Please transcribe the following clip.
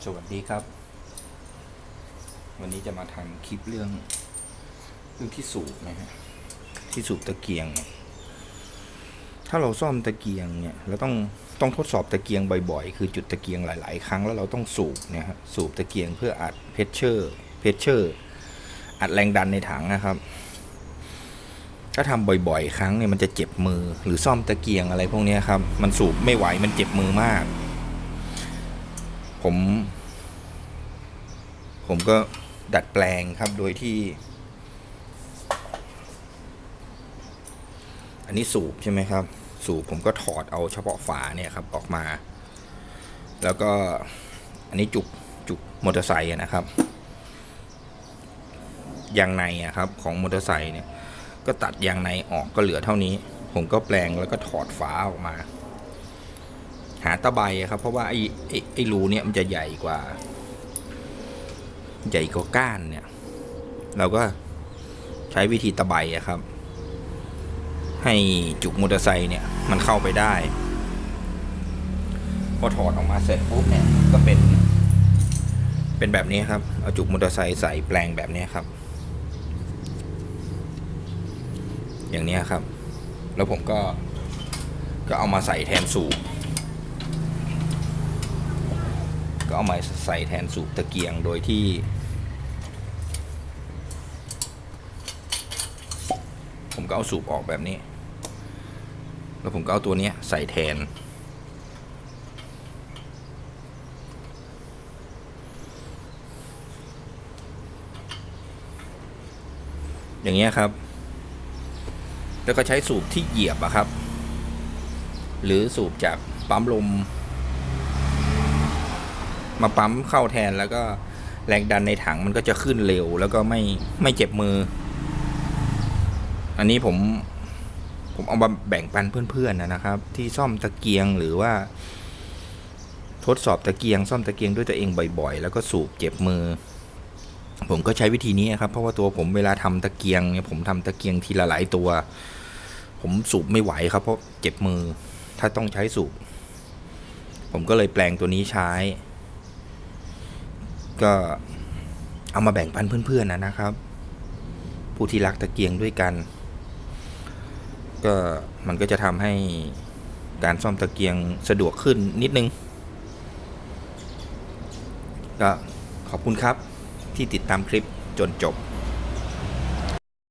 สวัสดีครับวันนี้จะมาทำคลิปเรื่องที่สูบนะฮะที่สูบตะเกียงถ้าเราซ่อมตะเกียงเนี่ยเราต้องทดสอบตะเกียงบ่อยๆคือจุดตะเกียงหลายๆครั้งแล้วเราต้องสูบเนี่ยครับสูบตะเกียงเพื่ออัดเพชเชอร์อัดแรงดันในถังนะครับถ้าทำบ่อยๆครั้งเนี่ยมันจะเจ็บมือหรือซ่อมตะเกียงอะไรพวกนี้ครับมันสูบไม่ไหวมันเจ็บมือมากผมก็ดัดแปลงครับโดยที่อันนี้สูบใช่ไหมครับสูบผมก็ถอดเอาเฉพาะฝาเนี่ยครับออกมาแล้วก็อันนี้จุกมอเตอร์ไซค์นะครับยางในครับของมอเตอร์ไซค์เนี่ยก็ตัดยางในออกก็เหลือเท่านี้ผมก็แปลงแล้วก็ถอดฝาออกมาหาตะไบครับเพราะว่าไอ้รูเนี่ยมันจะใหญ่กว่าก้านเนี่ยเราก็ใช้วิธีตะไบครับให้จุกมอเตอร์ไซค์เนี่ยมันเข้าไปได้พอถอดออกมาเสร็จปุ๊บเนี่ยก็เป็นแบบนี้ครับเอาจุกมอเตอร์ไซค์ใส่แปลงแบบนี้ครับอย่างนี้ครับแล้วผมก็เอามาใส่แทนสูบตะเกียงโดยที่ผมก็เอาสูบออกแบบนี้แล้วผมก็เอาตัวนี้ใส่แทนอย่างเงี้ยครับแล้วก็ใช้สูบที่เหยียบครับหรือสูบจากปั๊มลมมาปั๊มเข้าแทนแล้วก็แรงดันในถังมันก็จะขึ้นเร็วแล้วก็ไม่เจ็บมืออันนี้ผมเอามาแบ่งปันเพื่อนๆนะครับที่ซ่อมตะเกียงหรือว่าทดสอบตะเกียงซ่อมตะเกียงด้วยตัวเองบ่อยๆแล้วก็สูบเจ็บมือผมก็ใช้วิธีนี้ครับเพราะว่าตัวผมเวลาทำตะเกียงเนี่ยผมทำตะเกียงทีละหลายตัวผมสูบไม่ไหวครับเพราะเจ็บมือถ้าต้องใช้สูบผมก็เลยแปลงตัวนี้ใช้ก็เอามาแบ่งปันเพื่อนๆนะครับผู้ที่รักตะเกียงด้วยกันก็มันก็จะทำให้การซ่อมตะเกียงสะดวกขึ้นนิดนึงก็ขอบคุณครับที่ติดตามคลิปจนจบ